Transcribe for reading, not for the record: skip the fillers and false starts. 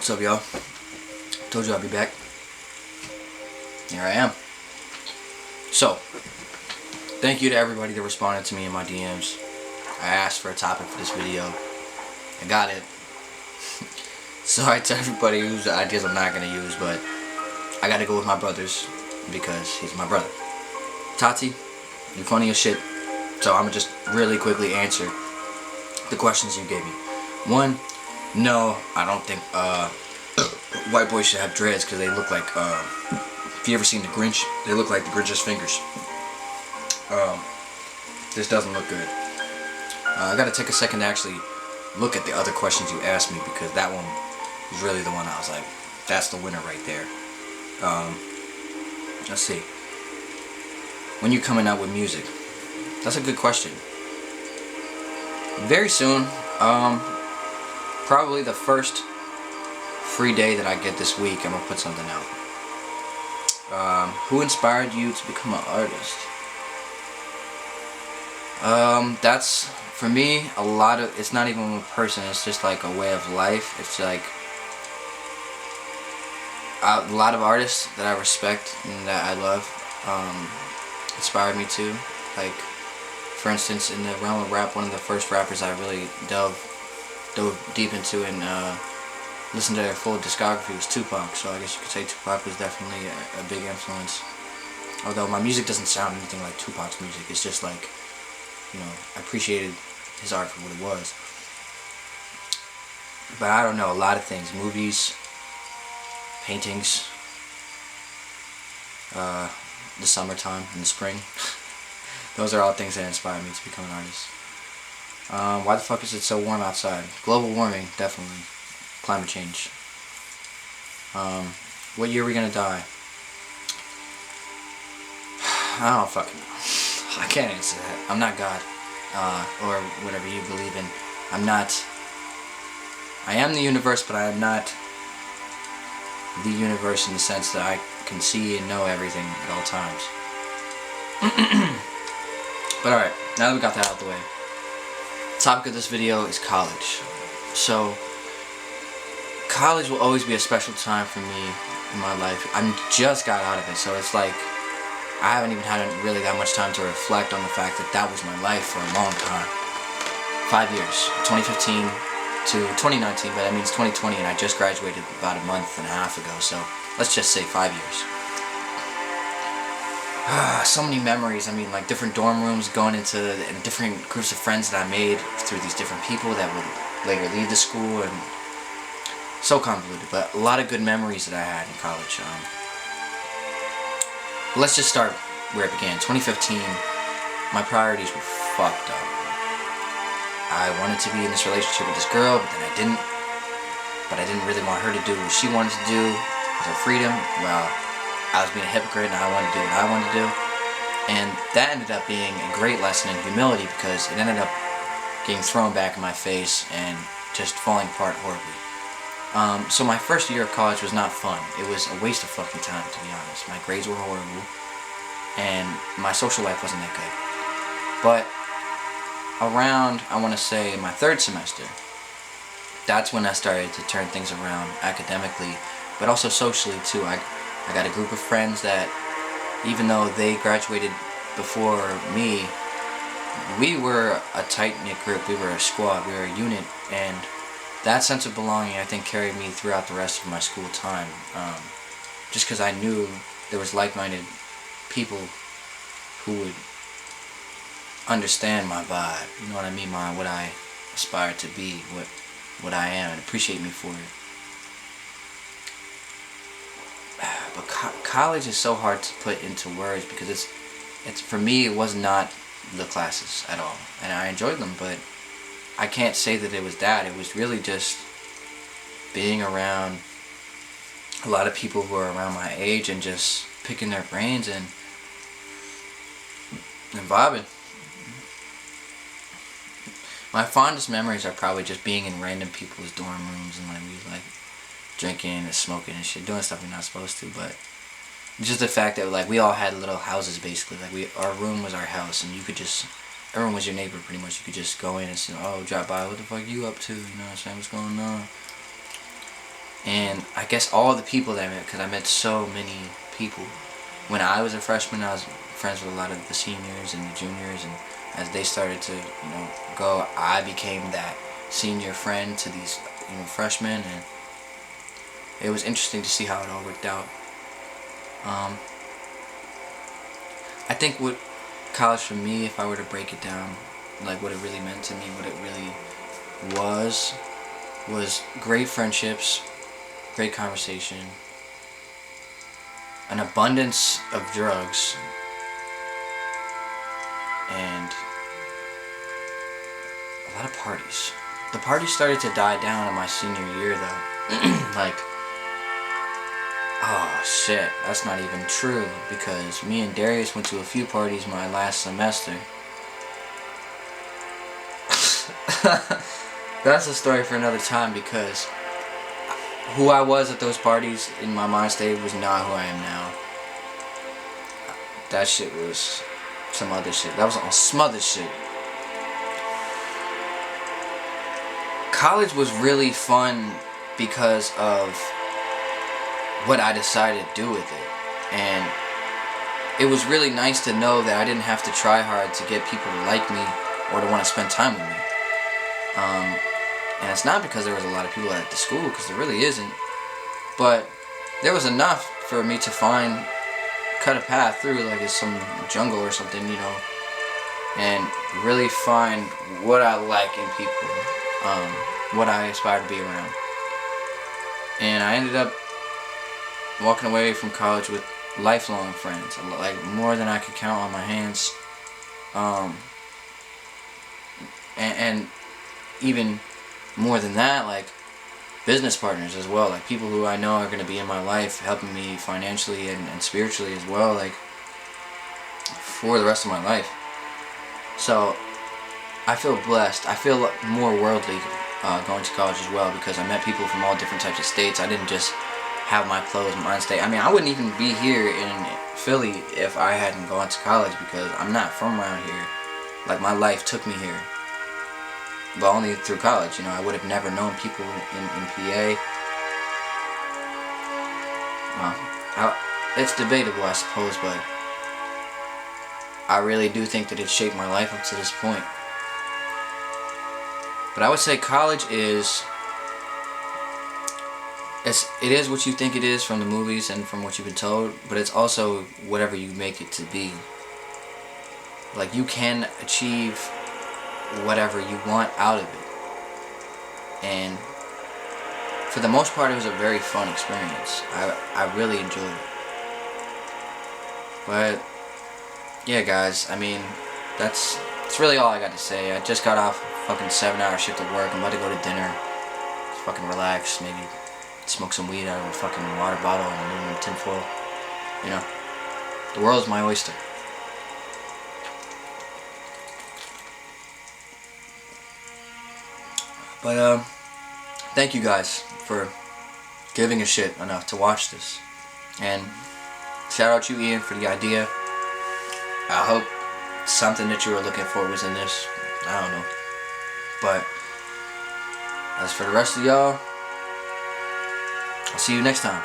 What's up, y'all? Told you I'd be back. Here I am. So, thank you to everybody that responded to me in my DMs. I asked for a topic for this video. I got it. Sorry to everybody whose ideas I'm not gonna use, but I gotta go with my brothers because he's my brother. Tati, you're funny as shit. So I'm gonna just really quickly answer the questions you gave me. One, no, I don't think white boys should have dreads because they look like, if you ever seen The Grinch, they look like the Grinch's fingers. This doesn't look good. I gotta take a second to actually look at the other questions you asked me because that one was really the one I was like, that's the winner right there. Let's see. When you coming out with music? That's a good question. Very soon. Probably the first free day that I get this week, I'm gonna put something out. Who inspired you to become an artist? That's, for me, a lot of, it's not even a person, it's just like a way of life. It's like, a lot of artists that I respect and that I love, inspired me to. Like, for instance, in the realm of rap, one of the first rappers I really dove deep into and listened to their full discography was Tupac. So I guess you could say Tupac was definitely a big influence. Although my music doesn't sound anything like Tupac's music, it's just like, you know, I appreciated his art for what it was. But I don't know, a lot of things, movies, paintings, the summertime and the spring. Those are all things that inspire me to become an artist. Why the fuck is it so warm outside? Global warming, definitely. Climate change. What year are we gonna die? I don't fucking know. I can't answer that. I'm not God. Or whatever you believe in. I am the universe, but I am not the universe in the sense that I can see and know everything at all times. But alright, now that we got that out of the way. The topic of this video is college. So, college will always be a special time for me in my life. I just got out of it, so it's like I haven't even had really that much time to reflect on the fact that that was my life for a long time. 5 years, 2015 to 2019, but that means 2020, and I just graduated about a month and a half ago, so let's just say 5 years. So many memories. I mean, like different dorm rooms going into, and different groups of friends that I made through these different people that would later leave the school, and so convoluted, but a lot of good memories that I had in college. Let's just start where it began. 2015, my priorities were fucked up. I wanted to be in this relationship with this girl, but then I didn't. But I didn't really want her to do what she wanted to do with her freedom. Well, I was being a hypocrite and I wanted to do what I wanted to do. And that ended up being a great lesson in humility because it ended up getting thrown back in my face and just falling apart horribly. So my first year of college was not fun. It was a waste of fucking time, to be honest. My grades were horrible, and my social life wasn't that good. But around, I want to say, my third semester, that's when I started to turn things around academically, but also socially too. I got a group of friends that, even though they graduated before me, we were a tight-knit group. We were a squad. We were a unit, and that sense of belonging, I think, carried me throughout the rest of my school time. Just because I knew there was like-minded people who would understand my vibe. You know what I mean? What I aspire to be, what I am, and appreciate me for it. But college is so hard to put into words because it's for me, it was not the classes at all, and I enjoyed them, but I can't say that it was that. It was really just being around a lot of people who are around my age and just picking their brains and vibing. My fondest memories are probably just being in random people's dorm rooms and like we like drinking and smoking and shit, doing stuff we're not supposed to, but just the fact that like we all had little houses basically. Like our room was our house, and you could just, everyone was your neighbor pretty much. You could just go in and say, oh, drop by, what the fuck you up to? You know what I'm saying? What's going on? And I guess all the people that I met, because I met so many people. When I was a freshman, I was friends with a lot of the seniors and the juniors, and as they started to, go, I became that senior friend to these, freshmen, and it was interesting to see how it all worked out. I think what college for me, if I were to break it down, like what it really meant to me, what it really was great friendships, great conversation, an abundance of drugs, and a lot of parties. The parties started to die down in my senior year though. Like, oh shit, that's not even true, because me and Darius went to a few parties my last semester. That's a story for another time, because who I was at those parties in my mind state was not who I am now. That shit was some other shit. That was on some other shit. College was really fun because of what I decided to do with it. And it was really nice to know that I didn't have to try hard to get people to like me or to want to spend time with me. And it's not because there was a lot of people at the school, because there really isn't. But there was enough for me to cut a path through, like it's some jungle or something, and really find what I like in people, what I aspire to be around. And I ended up walking away from college with lifelong friends, like more than I could count on my hands, and even more than that, like business partners as well, like people who I know are going to be in my life, helping me financially and spiritually as well, like for the rest of my life. So I feel blessed. I feel more worldly going to college as well, because I met people from all different types of states. I didn't just have my closed mind state. I mean, I wouldn't even be here in Philly if I hadn't gone to college, because I'm not from around here. Like, my life took me here, but only through college. I would have never known people in PA. It's debatable, I suppose, but I really do think that it shaped my life up to this point. But I would say college is... It is what you think it is from the movies and from what you've been told, but it's also whatever you make it to be. Like, you can achieve whatever you want out of it. And for the most part, it was a very fun experience. I really enjoyed it. But yeah, guys, I mean, that's really all I got to say. I just got off a fucking 7-hour shift at work. I'm about to go to dinner, just fucking relax, maybe smoke some weed out of a fucking water bottle and aluminum tinfoil. The world's my oyster. But thank you guys for giving a shit enough to watch this. And shout out you, Ian, for the idea. I hope something that you were looking for was in this. I don't know. But as for the rest of y'all, I'll see you next time.